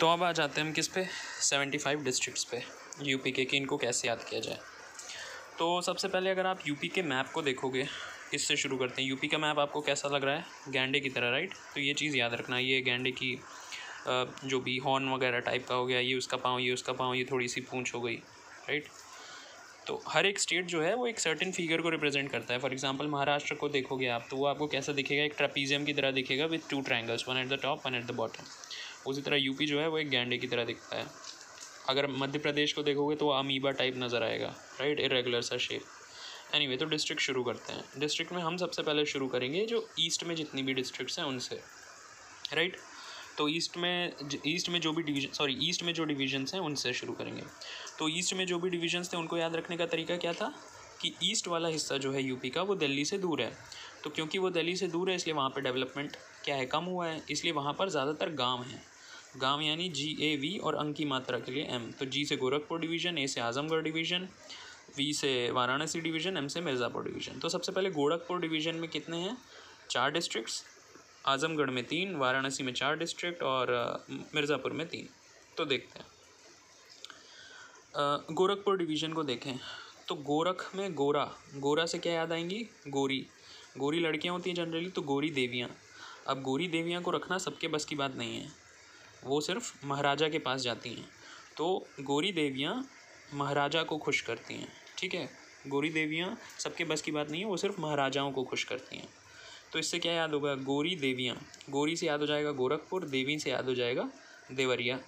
तो अब आ जाते हैं हम किस पे, 75 डिस्ट्रिक्ट्स पे यूपी के, कि इनको कैसे याद किया जाए। तो सबसे पहले अगर आप यूपी के मैप को देखोगे, इससे शुरू करते हैं। यूपी का मैप आपको कैसा लग रहा है, गैंडे की तरह, राइट। तो ये चीज़ याद रखना, ये गैंडे की जो भी हॉर्न वगैरह टाइप का हो गया, ये उसका पाँव, ये उसका पाँव, ये थोड़ी सी पूंछ हो गई, राइट। तो हर एक स्टेट जो है वो एक सर्टेन फिगर को रिप्रेजेंट करता है। फॉर एग्जांपल महाराष्ट्र को देखोगे आप, तो वो आपको कैसा दिखेगा, एक ट्रेपीजियम की तरह दिखेगा with 2 triangles, one at the top, one at the bottom. उसी तरह यूपी जो है वो एक गैंडे की तरह दिखता है। अगर मध्य प्रदेश को देखोगे तो अमीबा टाइप नज़र आएगा, राइट, इरेगुलर सा शेप। एनीवे, तो डिस्ट्रिक्ट शुरू करते हैं। डिस्ट्रिक्ट में हम सबसे पहले शुरू करेंगे जो ईस्ट में जितनी भी डिस्ट्रिक्ट्स हैं उनसे, राइट। तो ईस्ट में जो डिवीजन्स हैं उनसे शुरू करेंगे। तो ईस्ट में जो भी डिवीजन्स थे उनको याद रखने का तरीका क्या था कि ईस्ट वाला हिस्सा जो है यूपी का वो दिल्ली से दूर है। तो क्योंकि वो दिल्ली से दूर है इसलिए वहाँ पर डेवलपमेंट क्या है, कम हुआ है, इसलिए वहाँ पर ज़्यादातर गाँव हैं। गांव यानी GAV और अंक की मात्रा के लिए M। तो G से गोरखपुर डिवीज़न, A से आजमगढ़ डिवीज़न, V से वाराणसी डिवीज़न, M से मिर्ज़ापुर डिवीज़न। तो सबसे पहले गोरखपुर डिवीज़न में कितने हैं, 4 डिस्ट्रिक्ट्स, आजमगढ़ में 3, वाराणसी में 4 डिस्ट्रिक्ट और मिर्ज़ापुर में 3। तो देखते हैं गोरखपुर डिवीज़न को देखें। तो गोरख में गोरा से क्या याद आएंगी, गोरी लड़कियाँ होती हैं जनरली, तो गोरी देवियाँ। अब गोरी देवियाँ को रखना सबके बस की बात नहीं है, वो सिर्फ महाराजा के पास जाती हैं। तो गोरी देवियाँ महाराजा को खुश करती हैं, ठीक है। गोरी देवियाँ सबके बस की बात नहीं है, वो सिर्फ महाराजाओं को खुश करती हैं। तो इससे क्या याद होगा, गोरी देवियाँ, गोरी से याद हो जाएगा गोरखपुर, देवी से याद हो जाएगा देवरिया।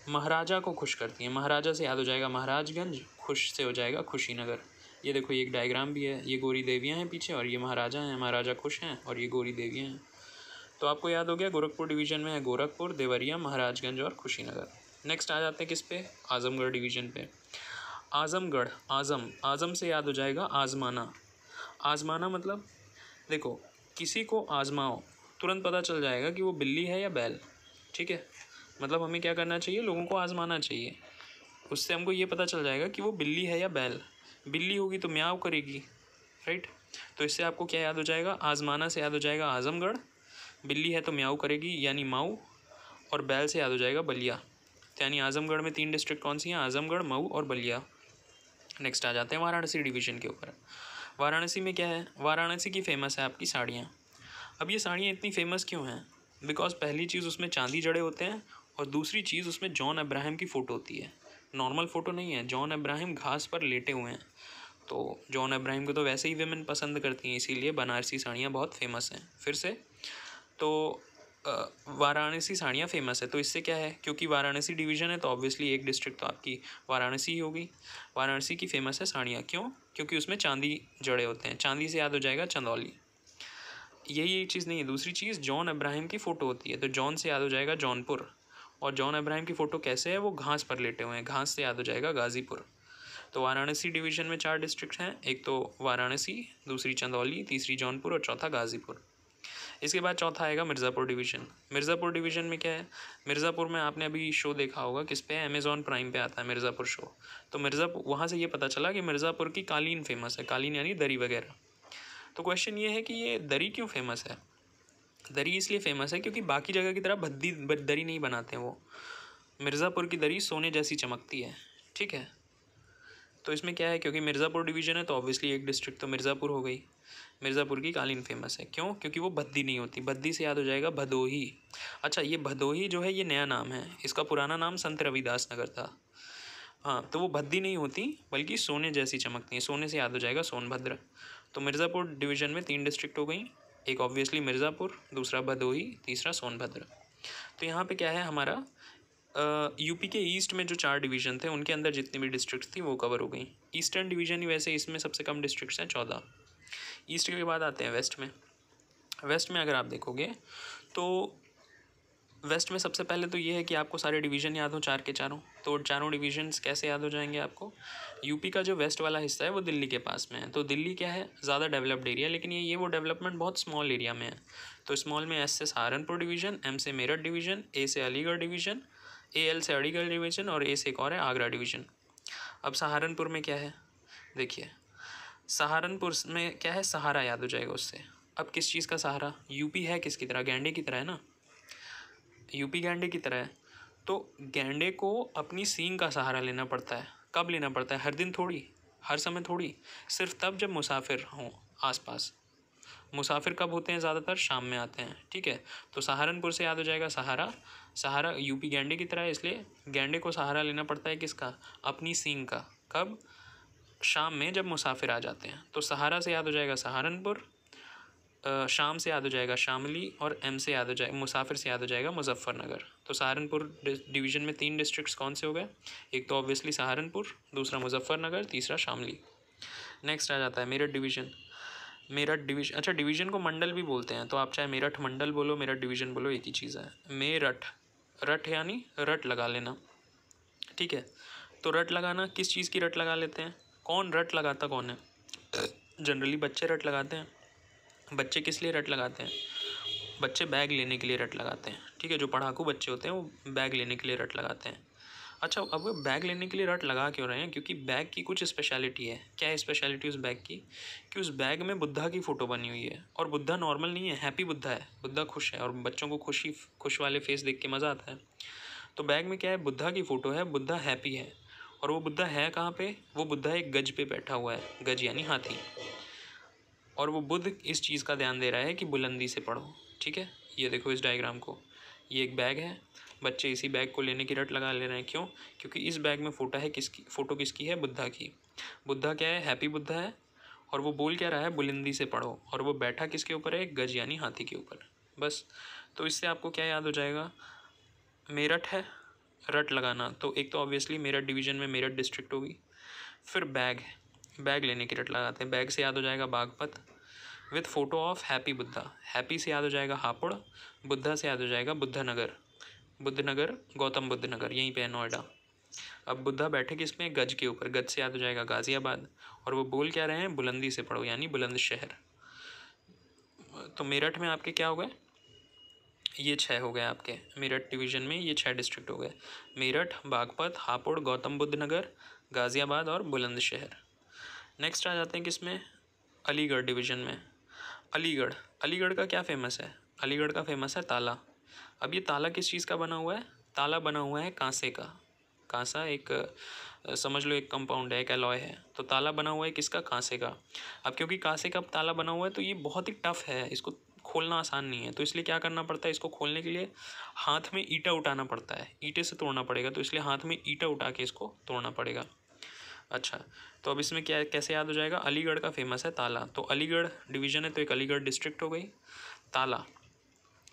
महाराजा को खुश करती हैं, महाराजा से याद हो जाएगा महाराजगंज, खुश से हो जाएगा खुशीनगर। ये देखो, ये एक डायग्राम भी है, ये गोरी देवियाँ हैं पीछे और ये महाराजा हैं, महाराजा खुश हैं और ये गोरी देवियाँ हैं। तो आपको याद हो गया, गोरखपुर डिवीज़न में है गोरखपुर, देवरिया, महाराजगंज और खुशीनगर। नेक्स्ट आ जाते हैं किस पे, आजमगढ़ डिवीज़न पे। आजमगढ़, आज़म से याद हो जाएगा आज़माना। आज़माना मतलब देखो, किसी को आज़माओ, तुरंत पता चल जाएगा कि वो बिल्ली है या बैल, ठीक है। मतलब हमें क्या करना चाहिए, लोगों को आज़माना चाहिए, उससे हमको ये पता चल जाएगा कि वो बिल्ली है या बैल। बिल्ली होगी तो म्याऊ करेगी, राइट। तो इससे आपको क्या याद हो जाएगा, आज़माना से याद हो जाएगा आज़मगढ़, बिल्ली है तो म्याऊ करेगी यानी माऊ, और बैल से याद हो जाएगा बलिया। तो यानी आज़मगढ़ में 3 डिस्ट्रिक्ट कौन सी हैं, आज़मगढ़, मऊ और बलिया। नेक्स्ट आ जाते हैं वाराणसी डिवीज़न के ऊपर। वाराणसी में क्या है, वाराणसी की फ़ेमस है आपकी साड़ियाँ। अब ये साड़ियाँ इतनी फ़ेमस क्यों हैं, बिकॉज पहली चीज़ उसमें चांदी जड़े होते हैं, और दूसरी चीज़ उसमें जॉन अब्राहम की फ़ोटो होती है। नॉर्मल फ़ोटो नहीं है, जॉन अब्राहम घास पर लेटे हुए हैं। तो जॉन अब्राहम को तो वैसे ही विमेन पसंद करती हैं, इसीलिए बनारसी साड़ियाँ बहुत फेमस हैं। फिर से तो वाराणसी साड़ियाँ फेमस है। तो इससे क्या है, क्योंकि वाराणसी डिवीज़न है तो ऑब्वियसली एक डिस्ट्रिक्ट तो आपकी वाराणसी ही होगी। वाराणसी की फ़ेमस है साड़ियाँ, क्यों, क्योंकि उसमें चांदी जड़े होते हैं। चांदी से याद हो जाएगा चंदौली। यही एक चीज़ नहीं है, दूसरी चीज़ जॉन अब्राहम की फ़ोटो होती है, तो जॉन से याद हो जाएगा जौनपुर। और जॉन अब्राहम की फ़ोटो कैसे है, वो घास पर लेटे हुए हैं, घास से याद हो जाएगा गाज़ीपुर। तो वाराणसी डिवीज़न में 4 डिस्ट्रिक्ट हैं, एक तो वाराणसी, दूसरी चंदौली, तीसरी जौनपुर और चौथा गाज़ीपुर। इसके बाद चौथा आएगा मिर्ज़ापुर डिवीज़न। मिर्ज़ापुर डिवीज़न में क्या है, मिर्ज़ापुर में आपने अभी शो देखा होगा किस पे, अमेज़ॉन प्राइम पे आता है मिर्ज़ापुर शो। तो मिर्ज़ापुर, वहाँ से ये पता चला कि मिर्ज़ापुर की कालीन फेमस है, कालीन यानी दरी वगैरह। तो क्वेश्चन ये है कि ये दरी क्यों फेमस है। दरी इसलिए फेमस है क्योंकि बाकी जगह की तरह भद्दी दरी नहीं बनाते हैं वो, मिर्ज़ापुर की दरी सोने जैसी चमकती है, ठीक है। तो इसमें क्या है, क्योंकि मिर्ज़ापुर डिवीज़न है तो ऑब्वियसली एक डिस्ट्रिक्ट तो मिर्ज़ापुर हो गई। मिर्ज़ापुर की कालीन फेमस है, क्यों, क्योंकि वो भद्दी नहीं होती। भद्दी से याद हो जाएगा भदोही। अच्छा, ये भदोही जो है ये नया नाम है, इसका पुराना नाम संत रविदास नगर था। हाँ, तो वो भद्दी नहीं होती बल्कि सोने जैसी चमकती हैं, सोने से याद हो जाएगा सोनभद्र। तो मिर्ज़ापुर डिवीज़न में 3 डिस्ट्रिक्ट हो गई, एक ऑब्वियसली मिर्ज़ापुर, दूसरा भदोही, तीसरा सोनभद्र। तो यहाँ पे क्या है हमारा, यूपी के ईस्ट में जो 4 डिवीज़न थे उनके अंदर जितनी भी डिस्ट्रिक्ट थी वो कवर हो गई। ईस्टर्न डिवीज़न ही वैसे इसमें सबसे कम डिस्ट्रिक्ट्स हैं, 14। ईस्ट के बाद आते हैं वेस्ट में। वेस्ट में अगर आप देखोगे तो वेस्ट में सबसे पहले तो ये है कि आपको सारे डिवीज़न याद हो, 4 के चारों। तो चारों डिवीजन्स कैसे याद हो जाएंगे आपको, यूपी का जो वेस्ट वाला हिस्सा है वो दिल्ली के पास में है। तो दिल्ली क्या है, ज़्यादा डेवलप्ड एरिया, लेकिन ये वो डेवलपमेंट बहुत स्मॉल एरिया में है। तो स्मॉल में एस से सहारनपुर डिवीज़न, एम से मेरठ डिवीज़न, ए से अलीगढ़ डिवीज़न, एल से अलीगढ़ डिवीज़न और ए से एक और है आगरा डिवीज़न। अब सहारनपुर में क्या है, देखिए सहारनपुर में क्या है, सहारा याद हो जाएगा उससे। अब किस चीज़ का सहारा, यूपी है किसकी तरह, गैंडे की तरह है ना, यूपी गैंडे की तरह है। तो गैंडे को अपनी सींग का सहारा लेना पड़ता है। कब लेना पड़ता है? हर दिन थोड़ी, हर समय थोड़ी, सिर्फ तब जब मुसाफिर हों आसपास। मुसाफिर कब होते हैं? ज़्यादातर शाम में आते हैं, ठीक है। तो सहारनपुर से याद हो जाएगा सहारा, सहारा यूपी गैंडे की तरह है, इसलिए गैंडे को सहारा लेना पड़ता है किसका? अपनी सींग का। कब? शाम में जब मुसाफिर आ जाते हैं। तो सहारा से याद हो जाएगा सहारनपुर, शाम से याद हो जाएगा शामली, और एम से याद हो जाएगा मुसाफिर से याद हो जाएगा मुजफ्फरनगर। तो सहारनपुर डिवीज़न में 3 डिस्ट्रिक्ट्स कौन से हो गए? एक तो ऑब्वियसली सहारनपुर, दूसरा मुजफ्फरनगर, तीसरा शामली। नेक्स्ट आ जाता है मेरठ डिवीज़न। मेरठ डिवीज़न, अच्छा डिवीज़न को मंडल भी बोलते हैं, तो आप चाहे मेरठ मंडल बोलो, मेरठ डिवीज़न बोलो, एक ही चीज़ है। मेरठ, रट यानी रट लगा लेना, ठीक है। तो रट लगाना, किस चीज़ की रट लगा लेते हैं? कौन रट लगाता कौन है? जनरली बच्चे रट लगाते हैं। बच्चे किस लिए रट लगाते हैं? बच्चे बैग लेने के लिए रट लगाते हैं, ठीक है। जो पढ़ाकू बच्चे होते हैं वो बैग लेने के लिए रट लगाते हैं। अच्छा, अब वो बैग लेने के लिए रट लगा क्यों रहे हैं? क्योंकि बैग की कुछ स्पेशलिटी है। क्या है स्पेशलिटी उस बैग की? कि उस बैग में बुद्धा की फ़ोटो बनी हुई है, और बुद्धा नॉर्मल नहीं है, हैप्पी बुद्धा है। बुद्धा खुश है, और बच्चों को खुश वाले फेस देख के मज़ा आता है। तो बैग में क्या है? बुद्धा की फ़ोटो है, बुद्धा हैप्पी है। और वो बुद्धा है कहाँ पे? वो बुद्धा एक गज पे बैठा हुआ है, गज यानी हाथी। और वो बुद्ध इस चीज़ का ध्यान दे रहा है कि बुलंदी से पढ़ो, ठीक है। ये देखो इस डायग्राम को, ये एक बैग है, बच्चे इसी बैग को लेने की रट लगा ले रहे हैं। क्यों? क्योंकि इस बैग में फ़ोटो किसकी है? बुद्धा की। बुद्धा क्या है? हैप्पी बुद्धा है। और वो बोल क्या रहा है? बुलंदी से पढ़ो। और वो बैठा किसके ऊपर है? गज यानी हाथी के ऊपर। बस, तो इससे आपको क्या याद हो जाएगा? मेरठ है, रट लगाना, तो एक तो ऑब्वियसली मेरठ डिवीज़न में मेरठ डिस्ट्रिक्ट होगी। फिर बैग, बैग लेने की रट लगाते हैं। बैग से याद हो जाएगा Baghpat, with photo of happy Buddha. Happy से याद हो जाएगा हापुड़, बुद्धा से याद हो जाएगा बुद्धनगर। बुद्धनगर गौतम बुद्ध नगर, यहीं पे है नोएडा। अब बुद्धा बैठे किस में? गज के ऊपर। गज से याद हो जाएगा गाज़ियाबाद। और वो बोल क्या रहे हैं? बुलंदी से पढ़ो, यानी बुलंदशहर। तो मेरठ में आपके क्या हो गए? ये 6 हो गए आपके मेरठ डिवीज़न में, ये 6 डिस्ट्रिक्ट हो गए। मेरठ, बागपत, हापुड़, गौतम बुद्ध नगर, गाज़ियाबाद और बुलंदशहर। नेक्स्ट आ जाते हैं किसमें? अलीगढ़ डिवीज़न में। अलीगढ़, अलीगढ़ का क्या फ़ेमस है? अलीगढ़ का फ़ेमस है ताला। अब ये ताला किस चीज़ का बना हुआ है? ताला बना हुआ है कांसे का। कांसा एक समझ लो एक कंपाउंड है, एक अलॉय है। तो ताला बना हुआ है किसका? कांसे का। अब क्योंकि कांसे का ताला बना हुआ है तो ये बहुत ही टफ़ है, इसको खोलना आसान नहीं है। तो इसलिए क्या करना पड़ता है? इसको खोलने के लिए हाथ में ईंटा उठाना पड़ता है, ईंटे से तोड़ना पड़ेगा। तो इसलिए हाथ में ईंटा उठा के इसको तोड़ना पड़ेगा। अच्छा, तो अब इसमें क्या कैसे याद हो जाएगा? अलीगढ़ का फेमस है ताला। तो अलीगढ़ डिवीज़न है तो एक अलीगढ़ डिस्ट्रिक्ट हो गई। ताला,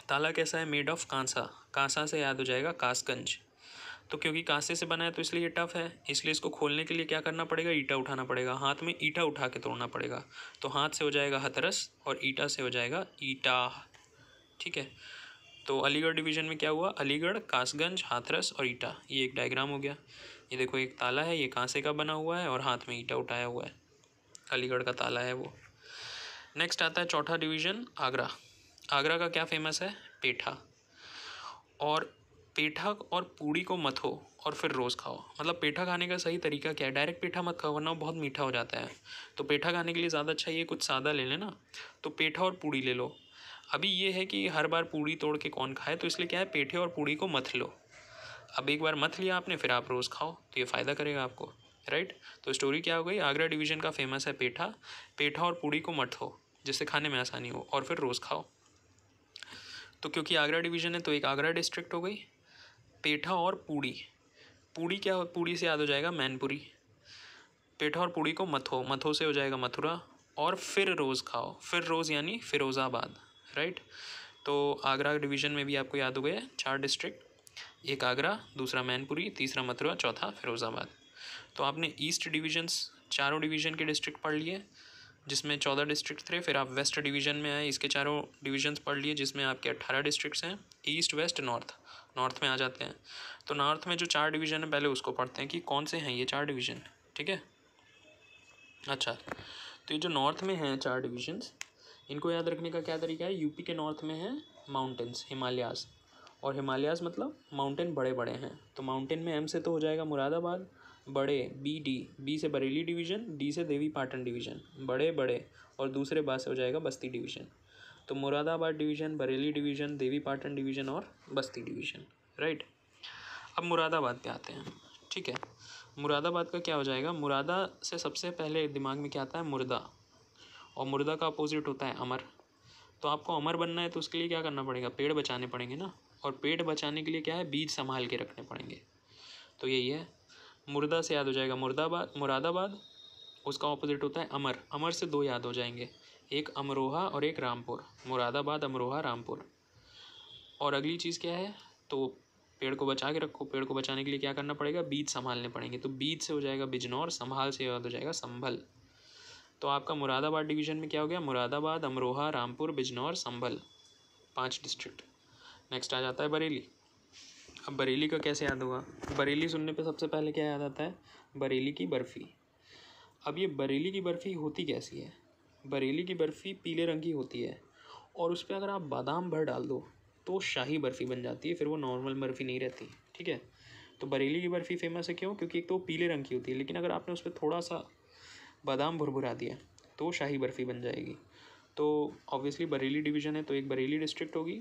ताला कैसा है? मेड ऑफ कांसा। कांसा से याद हो जाएगा कासगंज। तो क्योंकि कांसे से बना है तो इसलिए ये टफ है, इसलिए इसको खोलने के लिए क्या करना पड़ेगा? ईंटा उठाना पड़ेगा, हाथ में ईंटा उठा के तोड़ना पड़ेगा। तो हाथ से हो जाएगा हथरस और ईंटा से हो जाएगा ईटा, ठीक है। तो अलीगढ़ डिवीज़न में क्या हुआ? अलीगढ़, कासगंज, हाथरस और ईटा, ये एक डायग्राम हो गया। ये देखो एक ताला है, ये कांसे का बना हुआ है और हाथ में ईंटा उठाया हुआ है, अलीगढ़ का ताला है वो। नेक्स्ट आता है चौथा डिवीज़न, आगरा। आगरा का क्या फेमस है? पेठा। और पेठा और पूड़ी को मथो और फिर रोज़ खाओ। मतलब पेठा खाने का सही तरीका क्या है? डायरेक्ट पेठा मत खाओ वरना वो बहुत मीठा हो जाता है। तो पेठा खाने के लिए ज़्यादा अच्छा ये कुछ सादा ले लेना। तो पेठा और पूड़ी ले लो। अभी ये है कि हर बार पूड़ी तोड़ के कौन खाए, तो इसलिए क्या है, पेठे और पूड़ी को मथ लो। अब एक बार मथ लिया आपने, फिर आप रोज़ खाओ तो ये फ़ायदा करेगा आपको, राइट। तो स्टोरी क्या हो गई? आगरा डिवीज़न का फेमस है पेठा। पेठा और पूड़ी को मथो जिससे खाने में आसानी हो, और फिर रोज़ खाओ। तो क्योंकि आगरा डिवीज़न है तो एक आगरा डिस्ट्रिक्ट हो गई। पेठा और पूड़ी, पूड़ी क्या हो? पूड़ी से याद हो जाएगा मैनपुरी। पेठा और पूड़ी को मथो, मथो से हो जाएगा मथुरा। और फिर रोज़ खाओ, फिर रोज़ यानी फिरोज़ाबाद, राइट। तो आगरा डिवीज़न में भी आपको याद हो गया 4 डिस्ट्रिक्ट, एक आगरा, दूसरा मैनपुरी, तीसरा मथुरा, चौथा फिरोज़ाबाद। तो आपने ईस्ट डिवीज़न्स, चारों डिवीज़न के डिस्ट्रिक्ट पढ़ लिए जिसमें 14 डिस्ट्रिक्ट थे। फिर आप वेस्ट डिवीज़न में आए, इसके चारों डिवीज़न्स पढ़ लिए जिसमें आपके 18 डिस्ट्रिक्ट्स हैं। ईस्ट, वेस्ट, नॉर्थ, नॉर्थ में आ जाते हैं। तो नॉर्थ में जो 4 डिवीज़न है पहले उसको पढ़ते हैं कि कौन से हैं ये 4 डिवीज़न, ठीक है। अच्छा, तो ये जो नॉर्थ में हैं 4 डिवीज़न्स, इनको याद रखने का क्या तरीका है? यूपी के नॉर्थ में है माउंटेन्स, हिमालयाज़। और हिमालयाज़ मतलब माउंटेन बड़े बड़े हैं। तो माउंटेन में एम से तो हो जाएगा मुरादाबाद, बड़े बी डी, बी से बरेली डिवीज़न, डी से देवी पाटन डिवीज़न, बड़े बड़े, और दूसरे बात से हो जाएगा बस्ती डिवीज़न। तो Moradabad division, Bareilly division, Devi Patan division और बस्ती डिवीज़न, राइट। अब मुरादाबाद पे आते हैं, ठीक है। मुरादाबाद का क्या हो जाएगा, मुरादा से सबसे पहले दिमाग में क्या आता है, मुर्दा, और मुर्दा का अपोजिट होता है अमर। तो आपको अमर बनना है तो उसके लिए क्या करना पड़ेगा, पेड़ बचाने पड़ेंगे ना, और पेड़ बचाने के लिए क्या है, बीज संभाल के रखने पड़ेंगे। तो यही है, मुर्दा से याद हो जाएगा मुर्दाबाद, मुरादाबाद, उसका ऑपोजिट होता है अमर, अमर से दो याद हो जाएंगे, एक अमरोहा और एक रामपुर, मुरादाबाद अमरोहा रामपुर। और अगली चीज़ क्या है, तो पेड़ को बचा के रखो, पेड़ को बचाने के लिए क्या करना पड़ेगा, बीज संभालने पड़ेंगे, तो बीज से हो जाएगा बिजनौर, संभाल से याद हो जाएगा संभल। तो आपका मुरादाबाद डिवीज़न में क्या हो गया, मुरादाबाद, अमरोहा, रामपुर, बिजनौर, संभल, 5 डिस्ट्रिक्ट। नेक्स्ट आ जाता है बरेली। अब बरेली का कैसे याद होगा, बरेली सुनने पे सबसे पहले क्या याद आता है, बरेली की बर्फ़ी। अब ये बरेली की बर्फ़ी होती कैसी है, बरेली की बर्फ़ी पीले रंग की होती है, और उस पर अगर आप बादाम भर डाल दो तो शाही बर्फ़ी बन जाती है, फिर वो नॉर्मल बर्फ़ी नहीं रहती, ठीक है। तो बरेली की बर्फ़ी फेमस है क्यों, क्योंकि एक तो पीले रंग की होती है, लेकिन अगर आपने उस पर थोड़ा सा बादाम भुरभुरा दिया तो शाही बर्फ़ी बन जाएगी। तो ऑब्वियसली बरेली डिवीज़न है तो एक बरेली डिस्ट्रिक्ट होगी,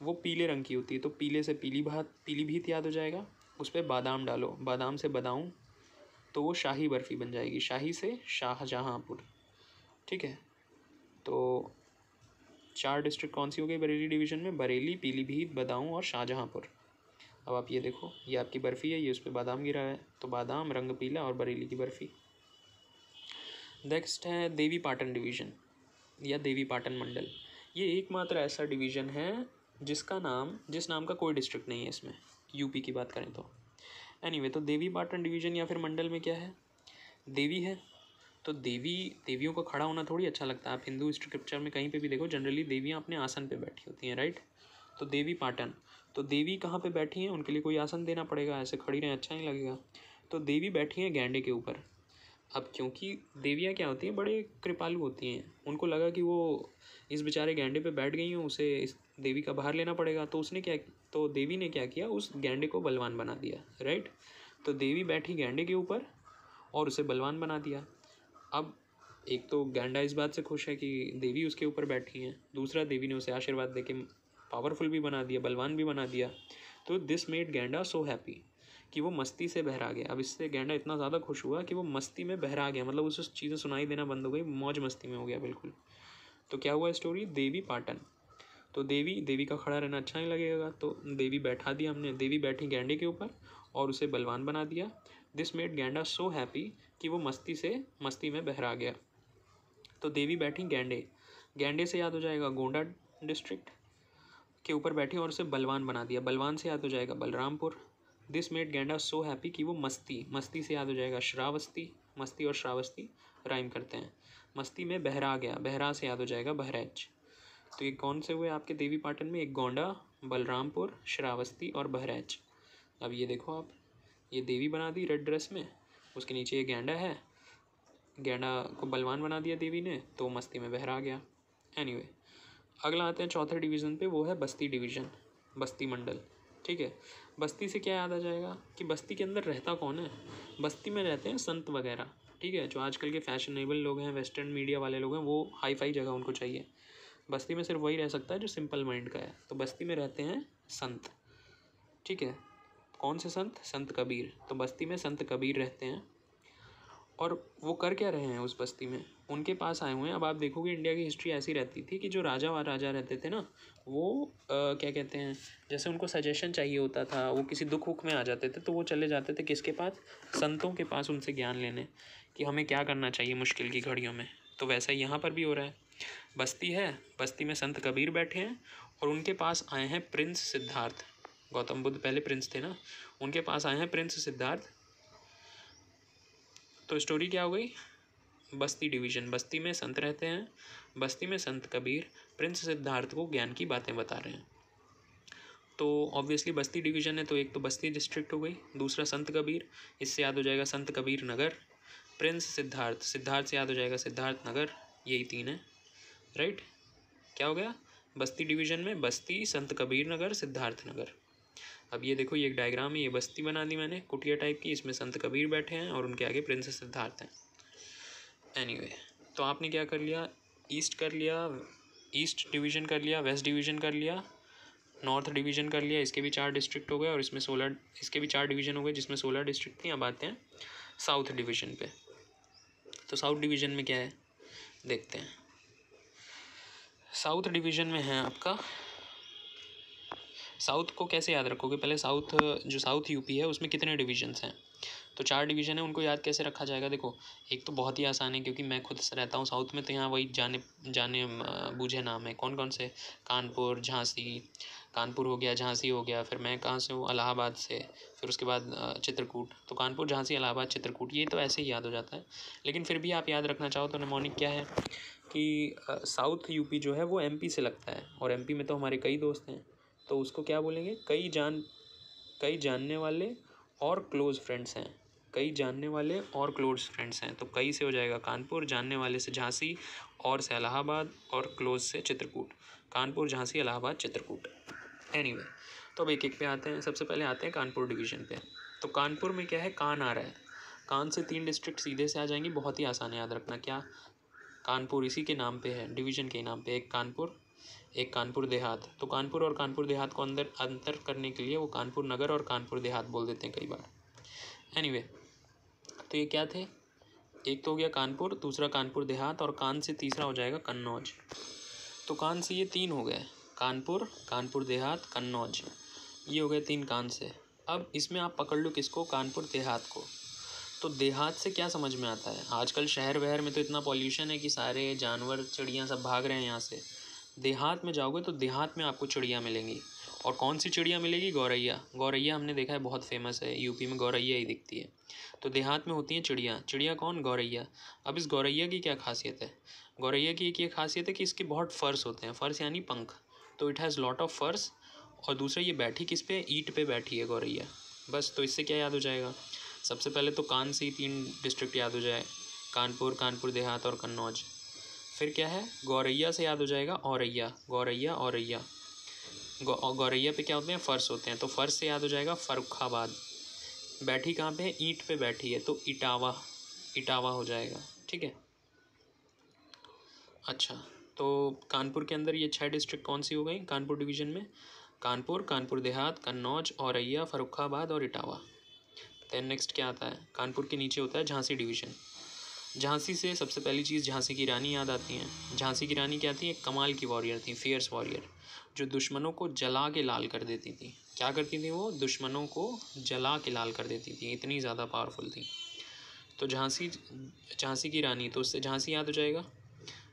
वो पीले रंग की होती है, तो पीले से पीली भात, पीलीभीत याद हो जाएगा, उस पर बादाम डालो, बादाम से बदाऊं, तो वो शाही बर्फ़ी बन जाएगी, शाही से शाहजहाँपुर, ठीक है। तो 4 डिस्ट्रिक्ट कौन सी हो गई बरेली डिवीज़न में, बरेली, पीलीभीत, बदाऊं और शाहजहाँपुर। अब आप ये देखो, ये आपकी बर्फ़ी है, ये उस पर बादाम गिरा है, तो बादाम, रंग पीला और बरेली की बर्फ़ी। नेक्स्ट है देवी पाटन डिवीज़न या देवी पाटन मंडल। ये एकमात्र ऐसा डिवीज़न है जिस नाम का कोई डिस्ट्रिक्ट नहीं है इसमें, यूपी की बात करें तो। एनीवे, तो देवी पाटन डिवीज़न या फिर मंडल में क्या है, देवी है, तो देवियों का खड़ा होना थोड़ी अच्छा लगता है। आप हिंदू स्क्रिप्चर में कहीं पे भी देखो, जनरली देवियाँ अपने आसन पे बैठी होती हैं, राइट। तो देवी पाटन, तो देवी कहाँ पे बैठी हैं, उनके लिए कोई आसन देना पड़ेगा, ऐसे खड़ी रहें अच्छा नहीं लगेगा। तो देवी बैठी हैं गैंडे के ऊपर। अब क्योंकि देवियाँ क्या होती हैं, बड़े कृपालु होती हैं, उनको लगा कि वो इस बेचारे गैंडे पे बैठ गई हैं, उसे इस देवी का बाहर लेना पड़ेगा, तो देवी ने क्या किया, उस गैंडे को बलवान बना दिया, राइट। तो देवी बैठी गैंडे के ऊपर और उसे बलवान बना दिया। अब एक तो गैंडा इस बात से खुश है कि देवी उसके ऊपर बैठी हैं, दूसरा देवी ने उसे आशीर्वाद देके पावरफुल भी बना दिया, बलवान भी बना दिया। तो दिस मेड गैंडा सो हैप्पी कि वो मस्ती से बहरा गया। अब इससे गैंडा इतना ज़्यादा खुश हुआ कि वो मस्ती में बहरा गया, मतलब उसे चीज़ें सुनाई देना बंद हो गई, मौज मस्ती में हो गया बिल्कुल। तो क्या हुआ स्टोरी, देवी पाटन। तो देवी का खड़ा रहना अच्छा नहीं लगेगा, तो देवी बैठा दिया हमने, देवी बैठी गैंडे के ऊपर और उसे बलवान बना दिया। दिस मेड गैंडा सो हैप्पी कि वो मस्ती में बहरा गया। तो देवी बैठी गैंडे से याद हो जाएगा गोंडा डिस्ट्रिक्ट के ऊपर बैठी और उसे बलवान बना दिया, बलवान से याद हो जाएगा बलरामपुर। दिस मेड गैंडा सो हैप्पी कि वो मस्ती से याद हो जाएगा श्रावस्ती, मस्ती और श्रावस्ती राइम करते हैं, मस्ती में बहरा गया, बहरा से याद हो जाएगा बहराइच। तो ये कौन से हुए आपके देवी पाटन में, एक गोंडा, बलरामपुर, श्रावस्ती और बहराइच। अब ये देखो आप, ये देवी बना दी रेड ड्रेस में, उसके नीचे ये गैंडा है, गैंडा को बलवान बना दिया देवी ने, तो मस्ती में बहरा गया। एनीवे, अगला आते हैं चौथे डिवीज़न पे, वो है बस्ती डिवीज़न, बस्ती मंडल, ठीक है। बस्ती से क्या याद आ जाएगा कि बस्ती के अंदर रहता कौन है, बस्ती में रहते हैं संत वगैरह, ठीक है। जो आजकल के फैशनेबल लोग हैं, वेस्टर्न मीडिया वाले लोग हैं, वो हाई फाई जगह उनको चाहिए। बस्ती में सिर्फ वही रह सकता है जो सिंपल माइंड का है। तो बस्ती में रहते हैं संत, ठीक है। कौन से संत, संत कबीर। तो बस्ती में संत कबीर रहते हैं, और वो कर क्या रहे हैं उस बस्ती में, उनके पास आए हुए हैं। अब आप देखोगे इंडिया की हिस्ट्री ऐसी रहती थी कि जो राजा रहते थे ना, वो क्या कहते हैं, जैसे उनको सजेशन चाहिए होता था, वो किसी दुख वुख में आ जाते थे, तो वो चले जाते थे किसके पास, संतों के पास, उनसे ज्ञान लेने कि हमें क्या करना चाहिए मुश्किल की घड़ियों में। तो वैसा ही यहाँ पर भी हो रहा है, बस्ती है, बस्ती में संत कबीर बैठे हैं और उनके पास आए हैं प्रिंस सिद्धार्थ। गौतम बुद्ध पहले प्रिंस थे ना, उनके पास आए हैं प्रिंस सिद्धार्थ। तो स्टोरी क्या हो गई, बस्ती डिवीज़न, बस्ती में संत रहते हैं, बस्ती में संत कबीर प्रिंस सिद्धार्थ को ज्ञान की बातें बता रहे हैं। तो ऑब्वियसली बस्ती डिवीज़न है तो एक तो बस्ती डिस्ट्रिक्ट हो गई, दूसरा संत कबीर, इससे याद हो जाएगा संत कबीर नगर, प्रिंस सिद्धार्थ, सिद्धार्थ से याद हो जाएगा सिद्धार्थ नगर, यही 3 है, राइट। क्या हो गया, बस्ती डिवीज़न में बस्ती, संत कबीर नगर, सिद्धार्थ नगर। अब ये देखो, ये एक डायग्राम है, ये बस्ती बना दी मैंने कुटिया टाइप की, इसमें संत कबीर बैठे हैं और उनके आगे प्रिंस सिद्धार्थ हैं। एनीवे, तो आपने क्या कर लिया, ईस्ट कर लिया, ईस्ट डिवीज़न कर लिया, वेस्ट डिवीज़न कर लिया, नॉर्थ डिवीज़न कर लिया, इसके भी 4 डिस्ट्रिक्ट हो गए और इसमें 16, इसके भी 4 डिवीज़न हो गए जिसमें 16 डिस्ट्रिक्ट थी। अब आते हैं साउथ डिवीज़न पे। तो साउथ डिवीज़न में क्या है देखते हैं। साउथ डिवीज़न में है आपका, साउथ को कैसे याद रखोगे, पहले साउथ, जो साउथ यूपी है उसमें कितने डिवीजन्स हैं, तो 4 डिवीज़न है, उनको याद कैसे रखा जाएगा। देखो एक तो बहुत ही आसान है क्योंकि मैं खुद से रहता हूँ साउथ में, तो यहाँ वही जाने जाने बूझे नाम है। कौन कौन से, कानपुर, झांसी, कानपुर हो गया, झांसी हो गया, फिर मैं कहाँ से हूँ, इलाहाबाद से, फिर उसके बाद चित्रकूट। तो कानपुर, झांसी, इलाहाबाद, चित्रकूट, ये तो ऐसे ही याद हो जाता है। लेकिन फिर भी आप याद रखना चाहो तो निमोनिक क्या है कि साउथ यूपी जो है वो एमपी से लगता है, और एमपी में तो हमारे कई दोस्त हैं, तो उसको क्या बोलेंगे, कई जानने वाले और क्लोज़ फ्रेंड्स हैं। कई जानने वाले और क्लोज़ फ्रेंड्स हैं, तो कई से हो जाएगा कानपुर, जानने वाले से झांसी, और से इलाहाबाद, और क्लोज़ से चित्रकूट। कानपुर, झांसी, इलाहाबाद, चित्रकूट। एनीवे, तो अब एक एक पे आते हैं। सबसे पहले आते हैं कानपुर डिवीज़न पे। तो कानपुर में क्या है, कान आ रहा है, कान से 3 डिस्ट्रिक्ट सीधे से आ जाएंगी, बहुत ही आसान है याद रखना। क्या, कानपुर इसी के नाम पे है, डिवीज़न के नाम पे, एक कानपुर देहात। तो कानपुर और कानपुर देहात को अंतर करने के लिए वो कानपुर नगर और कानपुर देहात बोल देते हैं कई बार। एनीवे, तो ये क्या थे, एक तो हो गया कानपुर, दूसरा कानपुर देहात, और कान से तीसरा हो जाएगा कन्नौज। तो कान से ये 3 हो गए, कानपुर, कानपुर देहात, कन्नौज, ये हो गए 3 कान से। अब इसमें आप पकड़ लो किसको, कानपुर देहात को। तो देहात से क्या समझ में आता है, आजकल शहर वहर में तो इतना पॉल्यूशन है कि सारे जानवर चिड़ियाँ सब भाग रहे हैं यहाँ से। देहात में जाओगे तो देहात में आपको चिड़िया मिलेंगी, और कौन सी चिड़िया मिलेगी, गौरैया। गौरैया हमने देखा है बहुत फेमस है, यूपी में गौरैया ही दिखती है। तो देहात में होती हैं चिड़िया, चिड़िया कौन, गौरैया। अब इस गौरैया की क्या खासियत है, गौरैया की एक ये खासियत है कि इसके बहुत फर्स होते हैं, फर्स यानी पंख, तो इट हैज़ लॉट ऑफ फर्स। और दूसरा ये बैठी किस पे, ईंट पे बैठी है गौरैया। बस, तो इससे क्या याद हो जाएगा, सबसे पहले तो कान से ही 3 डिस्ट्रिक्ट याद हो जाए, कानपुर, कानपुर देहात और कन्नौज। फिर क्या है, गौरैया से याद हो जाएगा औरैया, गौरैया, औरैया। गौरैया पे क्या होते हैं, फर्श होते हैं, तो फर्श से याद हो जाएगा फर्रुखाबाद। बैठी कहाँ पे है, ईंट पे बैठी है, तो इटावा, इटावा हो जाएगा। ठीक है, अच्छा, तो कानपुर के अंदर ये 6 डिस्ट्रिक्ट कौन सी हो गई कानपुर डिवीज़न में, कानपुर, कानपुर देहात, कन्नौज, औरैया, फर्रुखाबाद और इटावा। देन नेक्स्ट क्या आता है, कानपुर के नीचे होता है झांसी डिवीज़न। झांसी से सबसे पहली चीज़ झांसी की रानी याद आती हैं। झांसी की रानी क्या थी, एक कमाल की वॉरियर थी, फियर्स वॉरियर, जो दुश्मनों को जला के लाल कर देती थी। क्या करती थी वो, दुश्मनों को जला के लाल कर देती थी, इतनी ज़्यादा पावरफुल थी। तो झांसी की रानी, तो उससे झांसी याद हो जाएगा।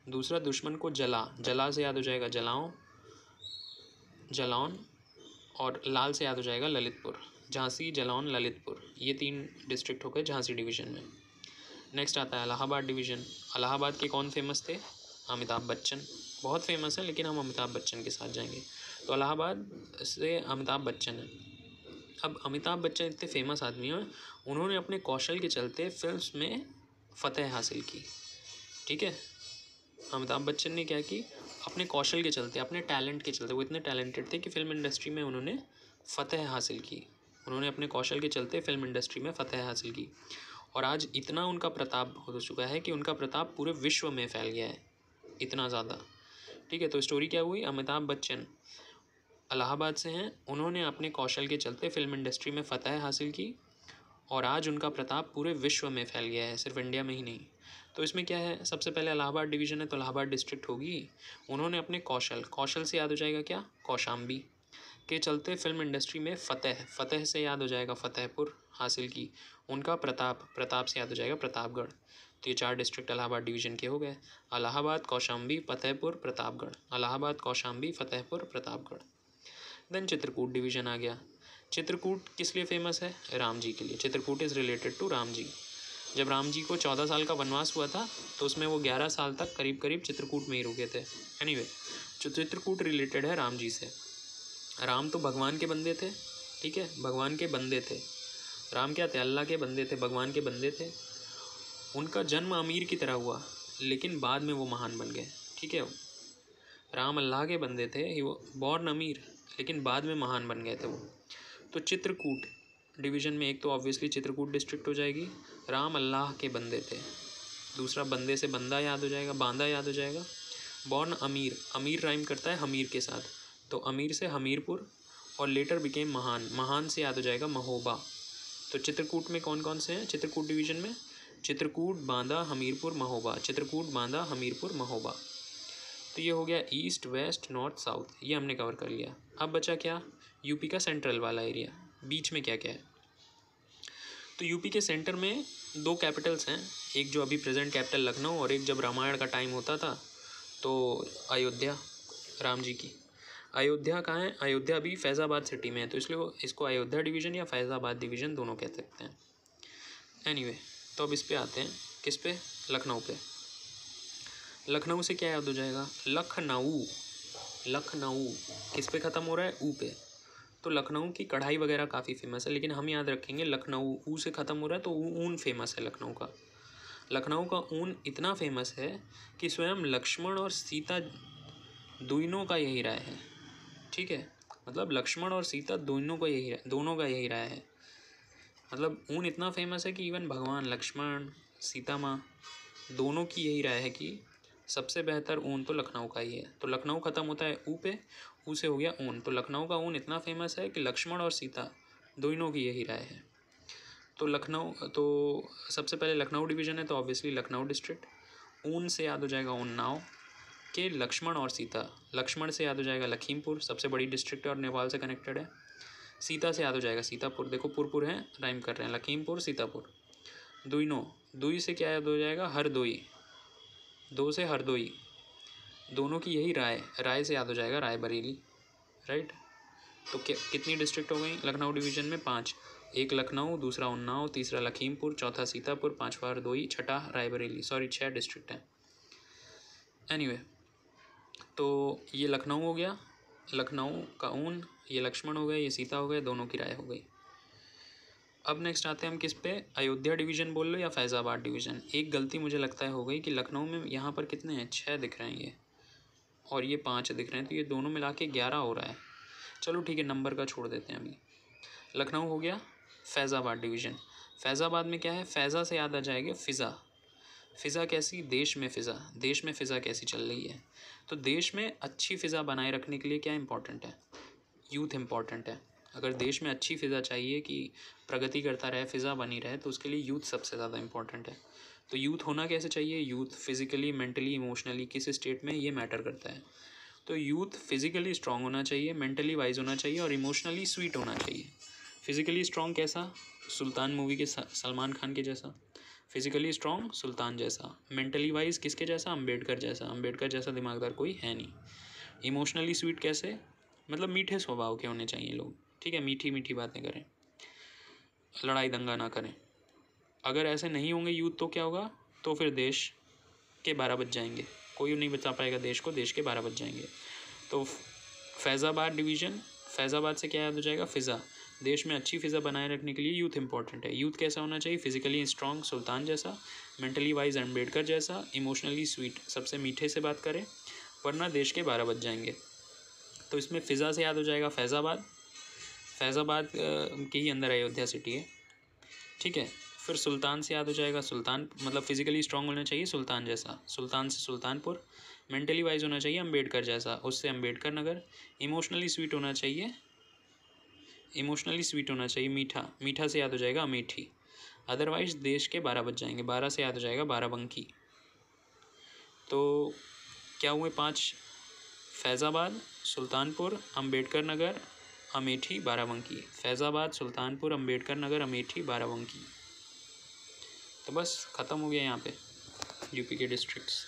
दूसरा, दुश्मन को जला से याद हो जाएगा जलौन, और लाल से याद हो जाएगा ललितपुर। झांसी, जलौन, ललितपुर, ये 3 डिस्ट्रिक्ट हो गए झांसी डिवीज़न में। नेक्स्ट आता है इलाहाबाद डिवीज़न। इलाहाबाद के कौन फेमस थे, अमिताभ बच्चन, बहुत फेमस है, लेकिन हम अमिताभ बच्चन के साथ जाएंगे। तो इलाहाबाद से अमिताभ बच्चन है। अब अमिताभ बच्चन इतने फेमस आदमी हैं, उन्होंने अपने कौशल के चलते फिल्म्स में फ़तह हासिल की। ठीक है, अमिताभ बच्चन ने क्या की, अपने कौशल के चलते, अपने टैलेंट के चलते, वो इतने टैलेंटेड थे कि फ़िल्म इंडस्ट्री में उन्होंने फ़तह हासिल की। उन्होंने अपने कौशल के चलते फ़िल्म इंडस्ट्री में फ़तह हासिल की, और आज इतना उनका प्रताप हो चुका है कि उनका प्रताप पूरे विश्व में फैल गया है, इतना ज़्यादा। ठीक है, तो स्टोरी क्या हुई, अमिताभ बच्चन इलाहाबाद से हैं, उन्होंने अपने कौशल के चलते फ़िल्म इंडस्ट्री में फ़तह हासिल की, और आज उनका प्रताप पूरे विश्व में फैल गया है, सिर्फ इंडिया में ही नहीं। तो इसमें क्या है, सबसे पहले इलाहाबाद डिवीज़न है तो इलाहाबाद डिस्ट्रिक्ट होगी। उन्होंने अपने कौशल से याद हो जाएगा क्या, कौशाम्बी के चलते फिल्म इंडस्ट्री में फ़तह से याद हो जाएगा फतेहपुर हासिल की। उनका प्रताप से याद हो जाएगा प्रतापगढ़। तो ये 4 डिस्ट्रिक्ट इलाहाबाद डिवीज़न के हो गए, इलाहाबाद, कौशाम्बी, फतेहपुर, प्रतापगढ़। इलाहाबाद, कौशाम्बी, फतेहपुर, प्रतापगढ़। देन चित्रकूट डिवीज़न आ गया। चित्रकूट किस लिए फेमस है, राम जी के लिए। Chitrakoot is related to Ram ji. जब राम जी को 14 साल का वनवास हुआ था, तो उसमें वो 11 साल तक करीब चित्रकूट में ही रुके थे। एनीवे, जो चित्रकूट रिलेटेड है राम जी से। राम तो भगवान के बंदे थे, ठीक है, भगवान के बंदे थे। राम क्या थे, अल्लाह के बंदे थे, भगवान के बंदे थे। उनका जन्म अमीर की तरह हुआ, लेकिन बाद में वो महान बन गए। ठीक है, राम अल्लाह के बंदे थे, ही वो बॉर्न अमीर, लेकिन बाद में महान बन गए थे वो। तो चित्रकूट डिवीज़न में एक तो ऑब्वियसली चित्रकूट डिस्ट्रिक्ट हो जाएगी। राम अल्लाह के बंदे थे, दूसरा बंदे से बंदा याद हो जाएगा, बांदा याद हो जाएगा। बॉर्न अमीर, अमीर राइम करता है हमीर के साथ, तो अमीर से हमीरपुर और लेटर बिकेम महान, महान से याद हो जाएगा महोबा। तो चित्रकूट में कौन कौन से हैं चित्रकूट डिवीज़न में? चित्रकूट, बांदा, हमीरपुर, महोबा। चित्रकूट, बांदा, हमीरपुर, महोबा। तो ये हो गया ईस्ट, वेस्ट, नॉर्थ, साउथ, ये हमने कवर कर लिया। अब बचा क्या? यूपी का सेंट्रल वाला एरिया, बीच में क्या क्या है। तो यूपी के सेंटर में दो कैपिटल्स हैं, एक जो अभी प्रेजेंट कैपिटल लखनऊ और एक जब रामायण का टाइम होता था तो अयोध्या, राम जी की। अयोध्या कहाँ है? अयोध्या भी फैज़ाबाद सिटी में है, तो इसलिए इसको अयोध्या डिवीज़न या फैज़ाबाद डिवीज़न दोनों कह सकते हैं। एनीवे, तो अब इस पे आते हैं, किस पे? लखनऊ पे। लखनऊ से क्या याद हो जाएगा? लखनऊ, लखनऊ किस पे ख़त्म हो रहा है? ऊ पे। तो लखनऊ की कढ़ाई वगैरह काफ़ी फेमस है, लेकिन हम याद रखेंगे लखनऊ ऊ से ख़त्म हो रहा है, तो ऊन फेमस है लखनऊ का। लखनऊ का ऊन इतना फेमस है कि स्वयं लक्ष्मण और सीता दोनों का यही राय है। ठीक है, मतलब लक्ष्मण और सीता दोनों का यही राय है। मतलब ऊन इतना फेमस है कि इवन भगवान लक्ष्मण, सीता माँ दोनों की यही राय है कि सबसे बेहतर ऊन तो लखनऊ का ही है। तो लखनऊ ख़त्म होता है ऊ पे, ऊ से हो गया ऊन। तो लखनऊ का ऊन इतना फेमस है कि लक्ष्मण और सीता दोनों की यही राय है। तो लखनऊ, तो सबसे पहले लखनऊ डिवीज़न है, तो ऑब्वियसली लखनऊ डिस्ट्रिक्ट। ऊन से याद हो जाएगा उन्नाव के लक्ष्मण और सीता। लक्ष्मण से याद हो जाएगा लखीमपुर, सबसे बड़ी डिस्ट्रिक्ट है और नेपाल से कनेक्टेड है। सीता से याद हो जाएगा सीतापुर, देखो पुरपुर हैं, राइम कर रहे हैं, लखीमपुर, सीतापुर। दुईनो, दुई से क्या याद हो जाएगा? हरदोई, दो से हरदोई, दोनों की यही राय, राय से याद हो जाएगा रायबरेली। राइट, तो कितनी डिस्ट्रिक्ट हो गई लखनऊ डिवीज़न में? 5। एक लखनऊ, दूसरा उन्नाव, तीसरा लखीमपुर, चौथा सीतापुर, पाँचवा हरदोई, छठा रायबरेली। सॉरी, 6 डिस्ट्रिक्ट हैं। एनीवे, तो ये लखनऊ हो गया, लखनऊ का ऊन, ये लक्ष्मण हो गए, ये सीता हो गए, दोनों की राय हो गई। अब नेक्स्ट आते हैं हम किस पे? अयोध्या डिवीज़न बोल लो या फैज़ाबाद डिवीज़न। एक गलती मुझे लगता है हो गई कि लखनऊ में यहाँ पर कितने हैं? 6 दिख रहे हैं ये, और ये 5 दिख रहे हैं, तो ये दोनों मिला के 11 हो रहा है। चलो ठीक है, नंबर का छोड़ देते हैं अभी। लखनऊ हो गया, फैज़ाबाद डिवीज़न। फैज़ाबाद में क्या है? फैज़ा से याद आ जाएगा फ़िज़ा। फ़िज़ा कैसी? देश में फ़िज़ा, देश में फ़िज़ा कैसी चल रही है। तो देश में अच्छी फ़िज़ा बनाए रखने के लिए क्या इंपॉर्टेंट है? यूथ इम्पॉर्टेंट है। अगर देश में अच्छी फ़िज़ा चाहिए कि प्रगति करता रहे, फ़िज़ा बनी रहे, तो उसके लिए यूथ सबसे ज़्यादा इम्पॉर्टेंट है। तो यूथ होना कैसे चाहिए? यूथ फिज़िकली, मेंटली, इमोशनली किस स्टेट में, ये मैटर करता है। तो यूथ फिज़िकली स्ट्रॉन्ग होना चाहिए, मेंटली वाइज होना चाहिए और इमोशनली स्वीट होना चाहिए। फिज़िकली स्ट्रॉन्ग कैसा? सुल्तान मूवी के सलमान खान के जैसा। फिज़िकली स्ट्रॉन्ग सुल्तान जैसा। मेंटली वाइज किसके जैसा? अम्बेडकर जैसा। अम्बेडकर जैसा दिमागदार कोई है नहीं। इमोशनली स्वीट कैसे? मतलब मीठे स्वभाव के होने चाहिए लोग। ठीक है, मीठी मीठी बातें करें, लड़ाई दंगा ना करें। अगर ऐसे नहीं होंगे यूथ तो क्या होगा? तो फिर देश के 12 बज जाएंगे, कोई नहीं बचा पाएगा देश को, देश के 12 बज जाएंगे। तो फैज़ाबाद डिवीज़न, फैज़ाबाद से क्या याद हो जाएगा? फ़िज़ा। देश में अच्छी फ़िज़ा बनाए रखने के लिए यूथ इंपॉर्टेंट है। यूथ कैसा होना चाहिए? फिज़िकली स्ट्रॉन्ग सुल्तान जैसा, मेंटली वाइज अम्बेडकर जैसा, इमोशनली स्वीट, सबसे मीठे से बात करें, वरना देश के 12 बज जाएंगे। तो इसमें फ़िज़ा से याद हो जाएगा फैज़ाबाद। फैज़ाबाद के ही अंदर अयोध्या सिटी है। ठीक है, फिर सुल्तान से याद हो जाएगा सुल्तान, मतलब फिज़िकली स्ट्रॉन्ग होना चाहिए सुल्तान जैसा। सुल्तान से सुल्तानपुर। मेंटली वाइज होना चाहिए अम्बेडकर जैसा, उससे अम्बेडकर नगर। इमोशनली स्वीट होना चाहिए, इमोशनली स्वीट होना चाहिए मीठा, मीठा से याद हो जाएगा अमेठी। अदरवाइज देश के 12 बज जाएंगे। 12 से याद हो जाएगा बाराबंकी। तो क्या हुए? 5। फैज़ाबाद, सुल्तानपुर, अम्बेडकर नगर, अमेठी, बाराबंकी। फैज़ाबाद, सुल्तानपुर, अम्बेडकर नगर, अमेठी, बाराबंकी। तो बस ख़त्म हो गया यहाँ पे यूपी के डिस्ट्रिक्ट्स।